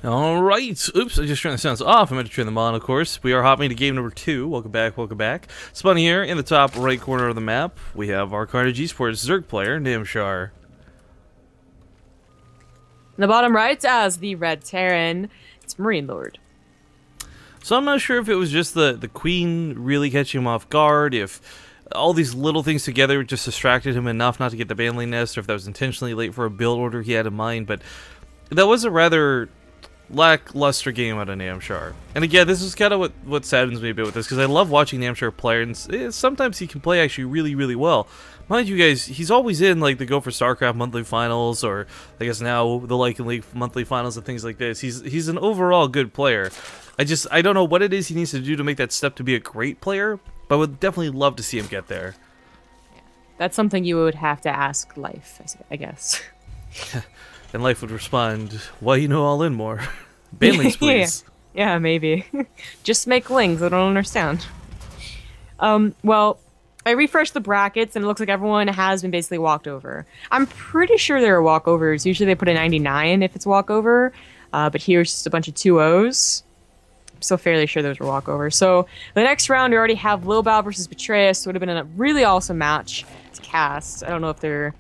Alright, oops, I just turned the sounds off. I meant to turn them on, of course. We are hopping to game number 2. Welcome back, welcome back. Spun here in the top right corner of the map. We have our Carnage Esports Zerg player, Namshar. In the bottom right, as the Red Terran, it's MarineLord. So I'm not sure if it was just the Queen really catching him off guard, if all these little things together just distracted him enough not to get the Banling Nest, or if that was intentionally late for a build order he had in mind, but that was a rather lackluster game out of Namshar. And again, this is kind of what saddens me a bit with this, because I love watching Namshar play, and sometimes he can play actually really, really well. Mind you guys, he's always in like the Go for StarCraft monthly finals, or I guess now the Lycan League monthly finals and things like this. He's an overall good player. I don't know what it is he needs to do to make that step to be a great player, but I would definitely love to see him get there. Yeah, that's something you would have to ask life, I guess. And life would respond, "Why you know all in more? Banlings, please." Yeah, maybe. Just make lings. I don't understand. Well, I refreshed the brackets, and it looks like everyone has been basically walked over. I'm pretty sure there are walkovers. Usually they put a 99 if it's walkover, but here's just a bunch of 2-0s. I'm still fairly sure those were walkovers. So the next round, we already have Lilbao versus Betrayus. Would have been a really awesome match to cast. I don't know if they're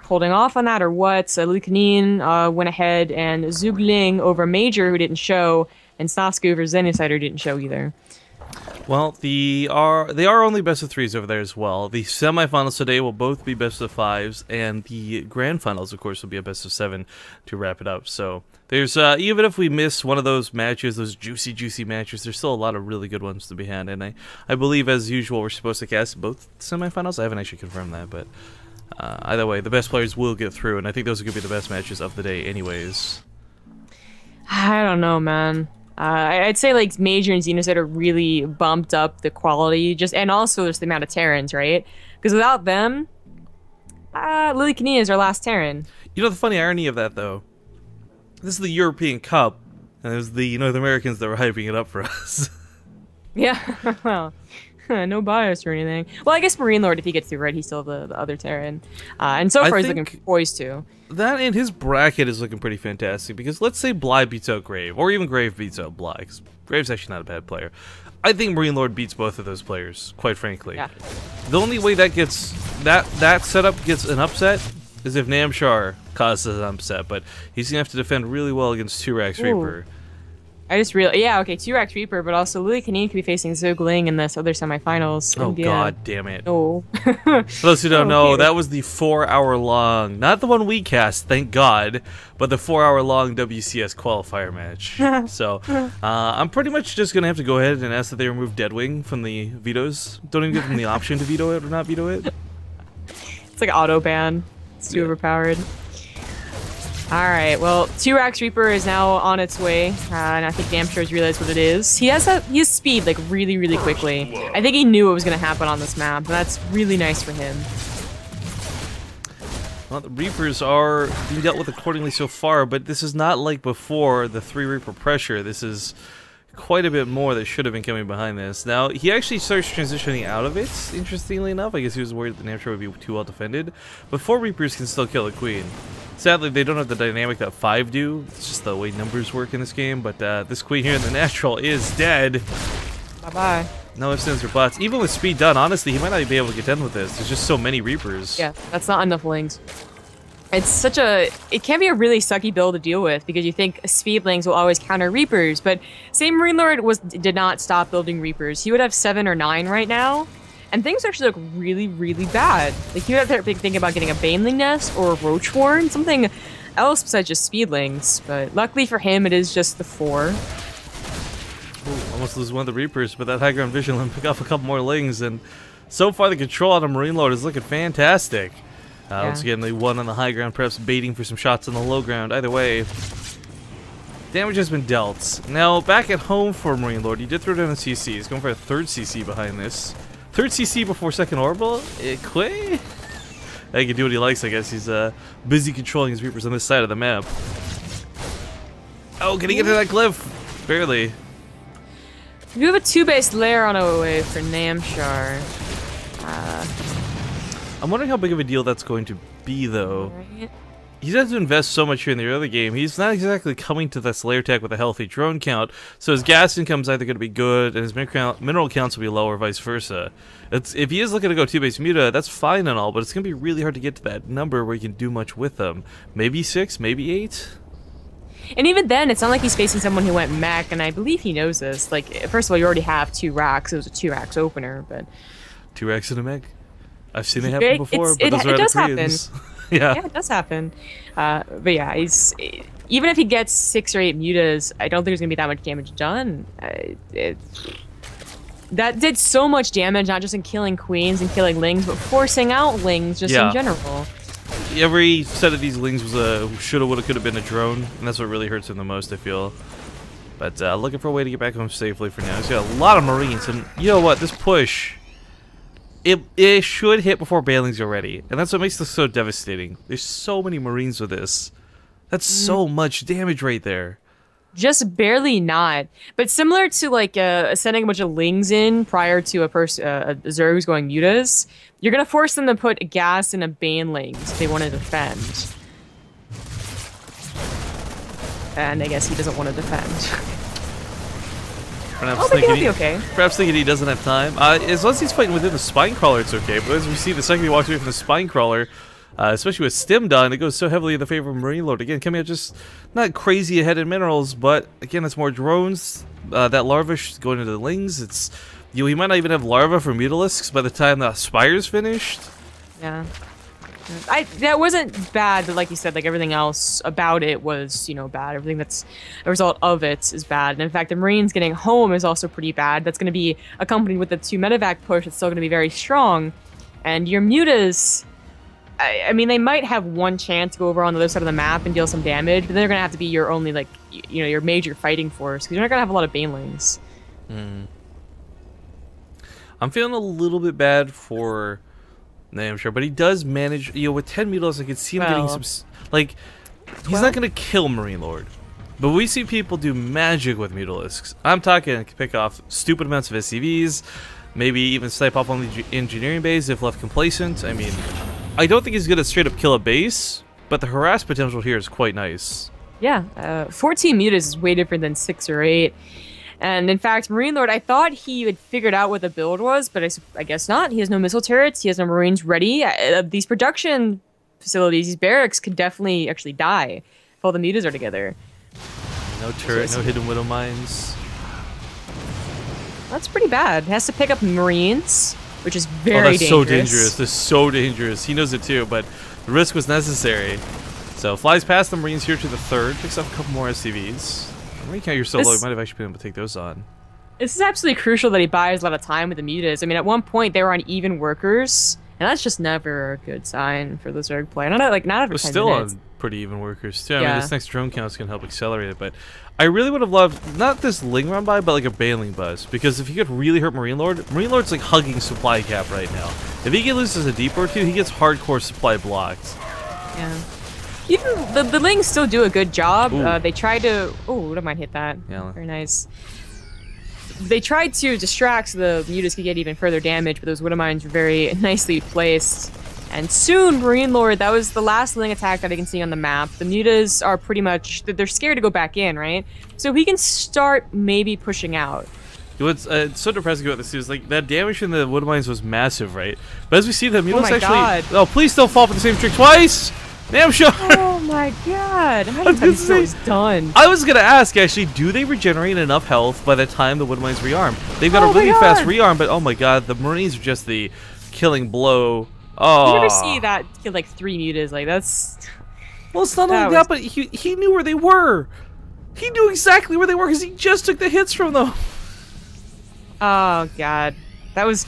holding off on that or what. Lycan went ahead, and Zugling over Major, who didn't show, and Snofsky over Zenusite, who didn't show either. Well, they are only best of 3s over there as well. The semifinals today will both be best of 5s, and the grand finals, of course, will be a best of 7 to wrap it up. So there's even if we miss one of those matches, those juicy matches, there's still a lot of really good ones to be had. And I believe, as usual, we're supposed to cast both semifinals. I haven't actually confirmed that, but either way, the best players will get through, and I think those are going to be the best matches of the day anyways. I don't know, man. I'd say like Major and Zenusite are really bumped up the quality, and also there's the amount of Terrans, right? Because without them, Lycan is our last Terran. You know the funny irony of that, though? This is the European Cup, and it was the North Americans that were hyping it up for us. Yeah, well, no bias or anything. Well, I guess MarineLord, if he gets through, right, he's still the other Terran. And so far he's looking poised to. That and his bracket is looking pretty fantastic, because let's say Bly beats out Grave, or even Grave beats out Bly, because Grave's actually not a bad player. I think MarineLord beats both of those players, quite frankly. Yeah. The only way that gets that setup gets an upset is if Namshar causes an upset, but he's gonna have to defend really well against 2-Rax Reaper. I just realized, yeah, okay, 2-Rax Reaper, but also Lycan could be facing Zugling in this other semifinals. Oh, god damn it. No. For those who don't know, that was the 4-hour-long, not the one we cast, thank god, but the 4-hour-long WCS qualifier match. So, I'm pretty much just going to have to go ahead and ask that they remove Deadwing from the vetoes. Don't even give them the option to veto it or not veto it. It's like auto ban. It's too overpowered. Alright, well, 2-Rax Reaper is now on its way, and I think Namshar's realized what it is. He has speed, like, really quickly. I think he knew what was going to happen on this map, and that's really nice for him. Well, the Reapers are being dealt with accordingly so far, but this is not like before the 3 Reaper pressure. This is quite a bit more that should have been coming behind this. Now, he actually starts transitioning out of it, interestingly enough. I guess he was worried that Namshar would be too well defended, but 4 Reapers can still kill the Queen. Sadly, they don't have the dynamic that 5 do. It's just the way numbers work in this game, but this Queen here in the natural is dead. Bye-bye. No ifs, ands, or buts. Even with speed done, honestly, he might not be able to get done with this. There's just so many Reapers. Yeah, that's not enough lings. It can be a really sucky build to deal with, because you think speedlings will always counter Reapers, but say MarineLord did not stop building Reapers, he would have 7 or 9 right now, and things actually look really bad. Like, he would have to think about getting a Banling Nest or a Roachwarren, something else besides just speedlings, but luckily for him, it is just the 4. Ooh, almost lose one of the Reapers, but that high ground vision let him pick off a couple more lings, and so far the control out of MarineLord is looking fantastic. Once again, the one on the high ground, perhaps baiting for some shots on the low ground. Either way, damage has been dealt. Now, back at home for MarineLord, he did throw down a CC. He's going for a 3rd CC behind this. 3rd CC before 2nd orbital? Quay? He can do what he likes, I guess. He's busy controlling his Reapers on this side of the map. Oh, can he get to that cliff? Barely. We do have a 2-base lair on our way for Namshar. I'm wondering how big of a deal that's going to be, though. Right. he's had to invest so much here in the other game. He's not exactly coming to this layer tech with a healthy drone count, so his gas income's either going to be good and his mineral counts will be low, or vice versa. If he is looking to go 2-base muta, that's fine and all, but it's going to be really hard to get to that number where you can do much with them. Maybe 6, maybe 8? And even then, it's not like he's facing someone who went mech, and I believe he knows this. Like, first of all, you already have 2 racks. It was a 2 racks opener, but 2 racks in a mech? I've seen it happen before, but those are it does Koreans. happen. Yeah. Yeah, it does happen. But yeah, even if he gets 6 or 8 mutas, I don't think there's gonna be that much damage done. That did so much damage, not just in killing queens and killing lings, but forcing out lings just in general. Every set of these lings was a shoulda, woulda, coulda been a drone, and that's what really hurts him the most, I feel. But looking for a way to get back home safely for now. He's got a lot of Marines, and you know what? This push, it should hit before Bailings are ready, and that's what makes this so devastating. There's so many Marines with this. That's so much damage right there. Just barely not. But similar to like sending a bunch of lings in prior to a Zerg who's going mutas, you're gonna force them to put a gas in a Baneling if they want to defend. And I guess he doesn't want to defend. Perhaps think he'll be okay. Perhaps thinking he doesn't have time. As long as he's fighting within the spine crawler, it's okay. But as we see, the second he walks away from the spine crawler, especially with stim done, it goes so heavily in the favor of MarineLord. Again, coming out just not crazy ahead in minerals, but again, it's more drones. That larva is going into the lings. It's he might not even have larva for mutalisks by the time the spire's finished. Yeah. That wasn't bad, but like you said, like everything else about it was, bad. Everything that's a result of it is bad. And in fact, the Marines getting home is also pretty bad. That's going to be accompanied with the 2 medevac push. It's still going to be very strong. And your mutas, I mean, they might have one chance to go over on the other side of the map and deal some damage, but they're going to have to be your only, like, your major fighting force, because you're not going to have a lot of Banelings. I'm feeling a little bit bad for Namshar, but he does manage, with 10 mutilas, I could see him getting some, like, he's not going to kill MarineLord, but we see people do magic with mutalisks. I'm talking pick off stupid amounts of SCVs, maybe even snipe off on the engineering base if left complacent. I mean, I don't think he's going to straight up kill a base, but the harass potential here is quite nice. Yeah, 14 mutas is way different than 6 or 8. And in fact, MarineLord, I thought he had figured out what the build was, but I guess not. He has no missile turrets. He has no Marines ready. These production facilities, these barracks, could definitely actually die if all the mutas are together. No turret, no hidden widow mines. That's pretty bad. He has to pick up Marines, which is very dangerous. That's so dangerous. That's so dangerous. He knows it too, but the risk was necessary. So flies past the Marines here to the 3rd, picks up a couple more SCVs. Marine count, you're so low, you might have actually been able to take those on. This is absolutely crucial that he buys a lot of time with the mutas. I mean, at one point they were on even workers, and that's just never a good sign for the Zerg play. Not every 10 minutes. Still on pretty even workers too. I mean, this next drone count is going to help accelerate it, but I really would have loved not this Ling run by, but like a Baneling buzz, because if he could really hurt MarineLord's like hugging supply cap right now. If he loses a deep or two, he gets hardcore supply blocked. Yeah. Even the Lings still do a good job. They try to... Oh, I might hit that. Yeah. Very nice. They tried to distract so the mutas could get even further damage, but those widow mines were very nicely placed. And soon, MarineLord, that was the last Ling attack that I can see on the map. The mutas are pretty much... They're scared to go back in, right? So he can start maybe pushing out. What's so depressing about this is like that damage from the widow mines was massive, right? But as we see, the mutas God. Oh, please don't fall for the same trick twice! Namshar! Oh my god! How did that was done? I was gonna ask, actually, do they regenerate enough health by the time the wood mines rearm? They've got a really fast rearm, but oh my god, the Marines are just the killing blow. Oh. You never see that kill like 3 mutas, like that's... Well, it's not only that, but he knew where they were. He knew exactly where they were because he just took the hits from them. Oh god. That was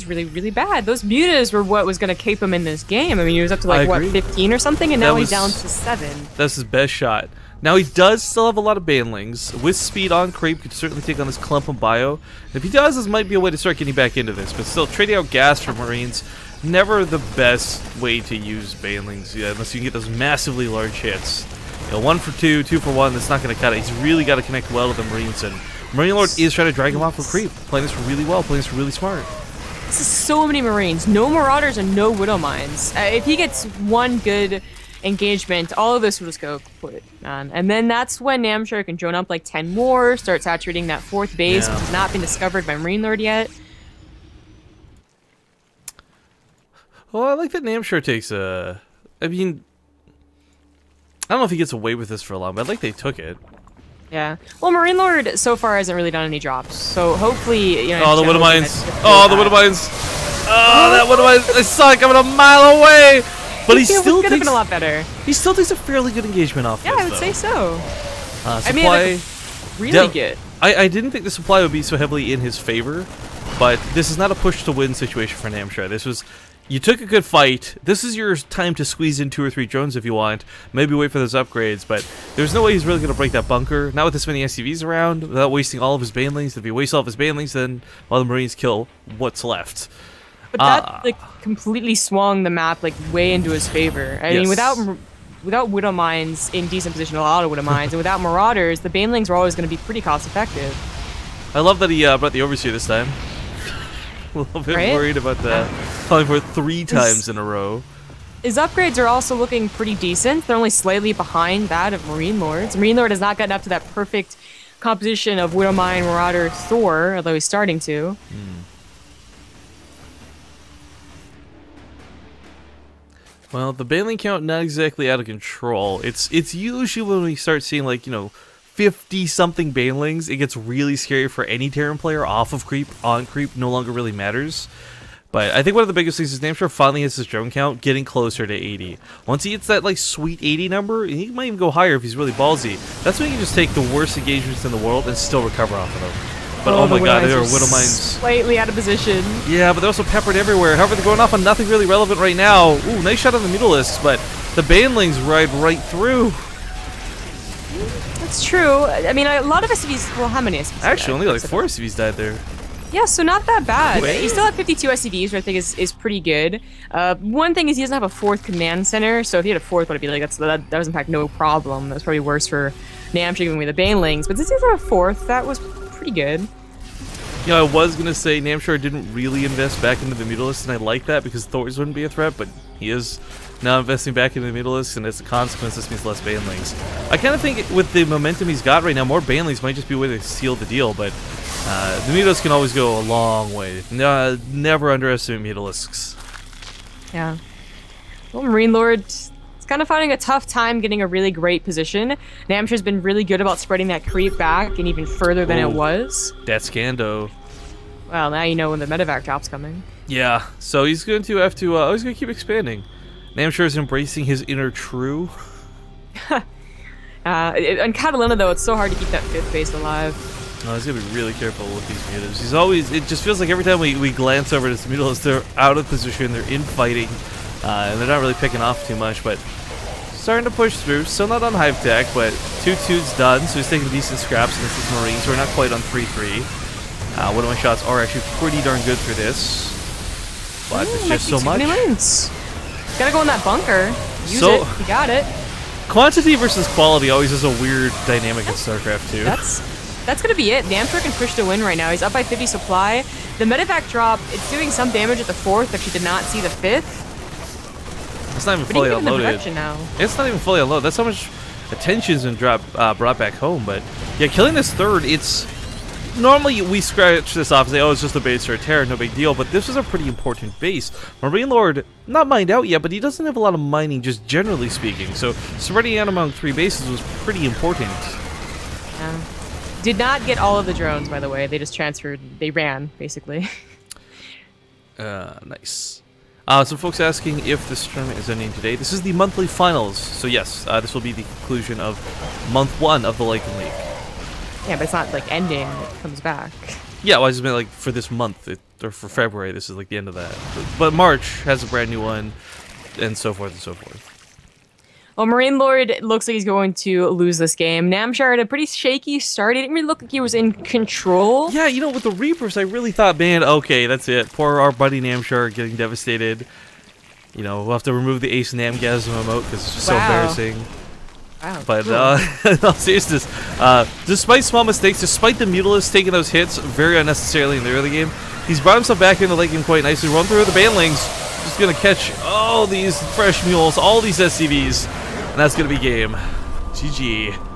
really, really bad. Those mutas were what was going to keep him in this game. I mean, he was up to like, what, 15 or something, and now he's down to 7. That's his best shot. Now, he does still have a lot of Banelings. With speed on creep, could certainly take on this clump of bio. If he does, this might be a way to start getting back into this. But still, trading out gas for Marines, never the best way to use Banelings, unless you can get those massively large hits. 1 for 2, 2 for 1, that's not going to cut it. He's really got to connect well to the Marines, and MarineLord is trying to drag him off with creep. Playing this really well, playing this really smart. This is so many Marines. No Marauders and no Widow Mines. If he gets one good engagement, all of this will just go put on. And then that's when Namshar can drone up like 10 more, start saturating that 4th base, which has not been discovered by MarineLord yet. Well, I like that Namshar takes a... I mean, I don't know if he gets away with this for long, but I like they took it. Yeah. Well, MarineLord so far hasn't really done any drops, so hopefully, you know... Oh, the Widow Mines! Oh, the Widow Mines! Oh, that Widow Mines! I saw it coming a mile away! But he still could have been a lot better. He still takes a fairly good engagement off Yeah, this, I would say so. Supply, I mean, like, really good. I didn't think the supply would be so heavily in his favor, but this is not a push-to-win situation for Namshar. This was... You took a good fight. This is your time to squeeze in 2 or 3 drones if you want. Maybe wait for those upgrades, but there's no way he's really going to break that bunker. Not with this many SCVs around, without wasting all of his banelings. If he wastes all of his banelings, then while the Marines kill what's left. But that like completely swung the map like way into his favor. I mean, without Widow Mines in decent position, a lot of Widow Mines, and without Marauders, the banelings were always going to be pretty cost effective. I love that he brought the Overseer this time. A little bit worried about that. Calling for it 3 times in a row. His upgrades are also looking pretty decent. They're only slightly behind that of MarineLord's. MarineLord has not gotten up to that perfect composition of Widow Mine, Marauder, Thor, although he's starting to. Well, the baneling count not exactly out of control. It's usually when we start seeing, like, you know, 50-something banelings, it gets really scary for any Terran player. Off of creep, on creep, no longer really matters. But I think one of the biggest things is Namshar finally hits his drone count, getting closer to 80. Once he hits that, like, sweet 80 number, he might even go higher if he's really ballsy. That's when you can just take the worst engagements in the world and still recover off of them. But oh my god, there are Widow Mines slightly out of position. Yeah, but they're also peppered everywhere. However, they're going off on nothing really relevant right now. Ooh, nice shot on the Mutalisks, but the banelings ride right through. That's true. I mean, a lot of SCVs... Well, how many SCVs? Actually, only like 4 SCVs died there. Yeah, so not that bad. Wait. He still had 52 SCVs, which I think is pretty good. One thing is he doesn't have a 4th command center, so if he had a 4th, I'd be like, that was in fact no problem. That was probably worse for Namshar giving me the banelings. But since he doesn't have a 4th, that was pretty good. You know, I was going to say Namshar didn't really invest back into the Mutalisks, and I like that because Thors wouldn't be a threat, but he is now investing back into the Mutalisks, and as a consequence, this means less banelings. I kind of think with the momentum he's got right now, more banelings might just be a way to seal the deal, but the Mutalisks can always go a long way. Never underestimate Mutalisks. Yeah. Well, MarineLord... kind of finding a tough time getting a really great position. Namshar's been really good about spreading that creep back and even further than it was. That's Scando. Well, now you know when the medevac drop's coming. Yeah, so he's going to have to, he's going to keep expanding. Namshar is embracing his inner true. On Catalina, though, it's so hard to keep that 5th base alive. Oh, he's going to be really careful with these mutants. He's always, it just feels like every time we glance over to the mutants, they're out of position, they're infighting. And they're not really picking off too much, but starting to push through. Still not on Hive Tech, but 2-2's done, so he's taking decent scraps against his Marines. We're not quite on 3-3. One of my shots are actually pretty darn good for this, but it's just so much. Gotta go in that bunker. Use it. You got it. Quantity versus quality always is a weird dynamic in StarCraft 2. That's gonna be it. Namshar can push to win right now. He's up by 50 supply. The medevac drop, it's doing some damage at the 4th, but she did not see the 5th. It's not even fully unloaded. Now. It's not even fully unloaded. That's how much attention's been brought back home. But yeah, killing this 3rd, it's normally we scratch this off and say, oh, it's just a base or a Terra, no big deal. But this is a pretty important base. MarineLord, not mined out yet, but he doesn't have a lot of mining, just generally speaking. So spreading out among 3 bases was pretty important. Yeah. Did not get all of the drones, by the way. They just transferred. They ran, basically. Nice. Some folks asking if this tournament is ending today. This is the monthly finals, so yes, this will be the conclusion of month 1 of the Lycan League. Yeah, but it's not like ending, it comes back. Yeah, well, I just meant like for this month, or for February, this is like the end of that. But March has a brand new one, and so forth and so forth. Well, MarineLord looks like he's going to lose this game. Namshar had a pretty shaky start. He didn't really look like he was in control. Yeah, you know, with the Reapers, I really thought, man, okay, that's it. Poor our buddy Namshar getting devastated. You know, we'll have to remove the Ace Namgasm emote because it's just so embarrassing. Wow. But in all seriousness, despite small mistakes, despite the Mutalisks taking those hits very unnecessarily in the early game, he's brought himself back into the late game quite nicely. Run through the banelings. Just going to catch... Oh, all these fresh mules, all these SCVs, and that's gonna be game. GG.